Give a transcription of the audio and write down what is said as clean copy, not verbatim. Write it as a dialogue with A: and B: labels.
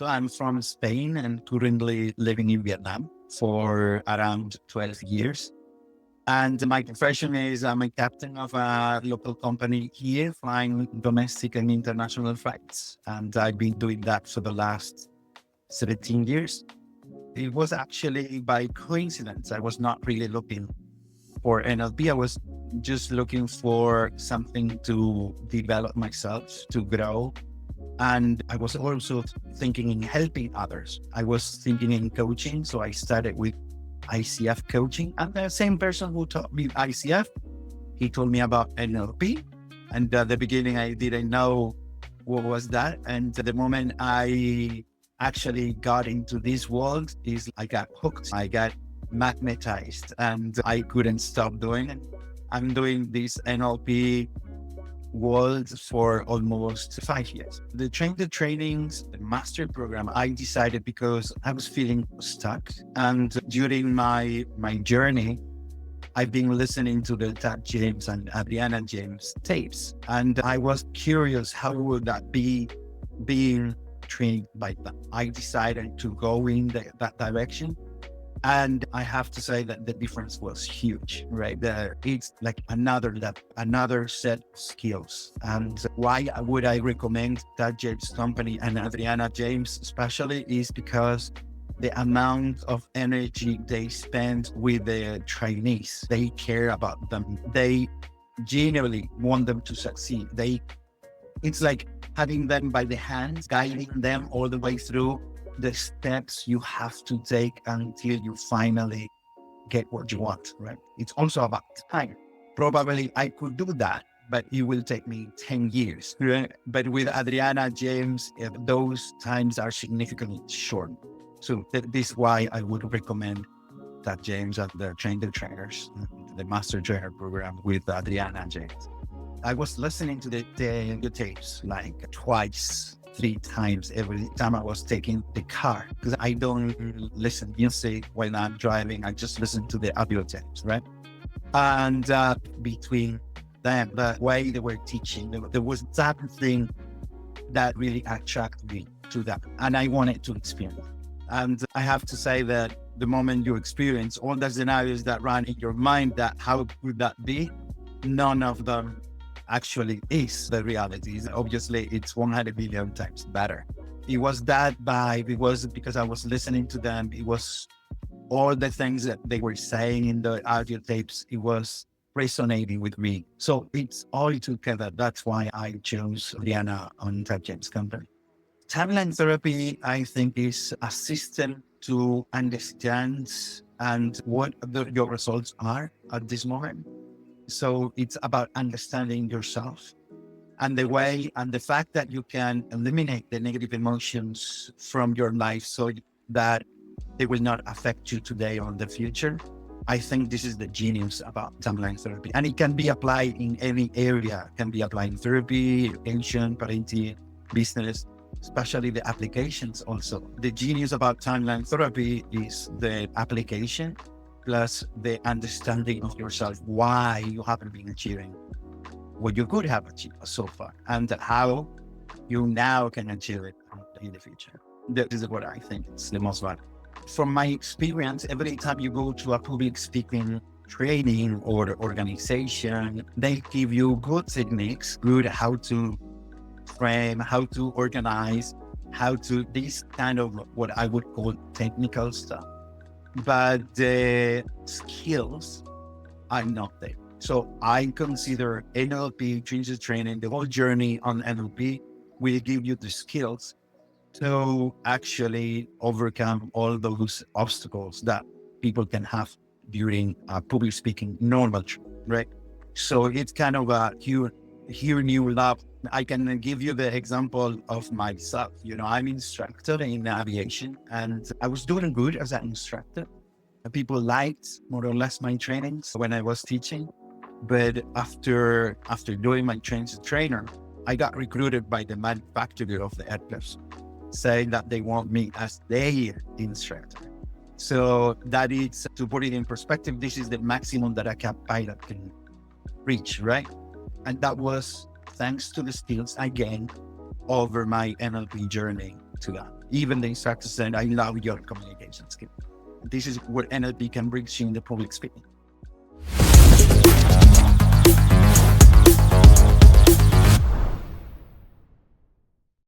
A: So I'm from Spain and currently living in Vietnam for around 12 years. And my profession is I'm a captain of a local company here, flying domestic and international flights. And I've been doing that for the last 17 years. It was actually by coincidence. I was not really looking for NLP. I was just looking for something to develop myself, to grow. And I was also thinking in helping others. I was thinking in coaching. So I started with ICF coaching. And the same person who taught me ICF, he told me about NLP. And at the beginning, I didn't know what was that. And the moment I actually got into this world, is I got hooked. I got magnetized and I couldn't stop doing it. I'm doing this NLP world for almost 5 years. The trainings, the master program, I decided because I was feeling stuck. And during my journey, I've been listening to the Tad James and Adriana James tapes. And I was curious, how would that be being trained by them? I decided to go in that direction. And I have to say that the difference was huge, right? It's like another level, another set of skills. And why would I recommend that James company and Adriana James especially is because the amount of energy they spend with the trainees. They care about them. They genuinely want them to succeed. It's like having them by the hands, guiding them all the way through the steps you have to take until you finally get what you want, right? It's also about time. Probably I could do that, but it will take me 10 years. Right? But with Adriana James, those times are significantly short. So this is why I would recommend that James and the trainers, the master trainer program with Adriana James. I was listening to the tapes like twice, 3 times every time I was taking the car, because I don't listen music when I'm driving. I just listen to the audio tapes, right? And between them, the way they were teaching, there was something that really attracted me to that, and I wanted to experience. And I have to say that the moment you experience all the scenarios that run in your mind, that how could that be? None of them actually is the reality. Obviously, it's 100 million times better. It was that vibe. It was because I was listening to them. It was all the things that they were saying in the audio tapes. It was resonating with me. So it's all together. That's why I chose Rihanna on Tad James Company. Timeline therapy, I think, is a system to understand and what your results are at this moment. So it's about understanding yourself and the way and the fact that you can eliminate the negative emotions from your life so that they will not affect you today or in the future. I think this is the genius about timeline therapy. And it can be applied in any area. It can be applied in therapy, education, parenting, business, especially the applications also. The genius about timeline therapy is the application plus the understanding of yourself, why you haven't been achieving what you could have achieved so far, and how you now can achieve it in the future. That is what I think is the most valuable. From my experience, every time you go to a public speaking training or organization, they give you good techniques, good how to frame, how to organize, how to this kind of what I would call technical stuff. But the skills are not there. So I consider NLP, changes training, the whole journey on NLP will give you the skills to actually overcome all those obstacles that people can have during public speaking normal, right? So it's kind of a here new love. I can give you the example of myself. I'm instructor in aviation and I was doing good as an instructor. People liked more or less my trainings when I was teaching. But after doing my trainer, I got recruited by the manufacturer of the Airbus, saying that they want me as their instructor. So that is, to put it in perspective, this is the maximum that a pilot can reach, right? And that was thanks to the skills I gained over my NLP journey to that. Even the instructor said, I love your communication skill. This is what NLP can bring to you in the public speaking.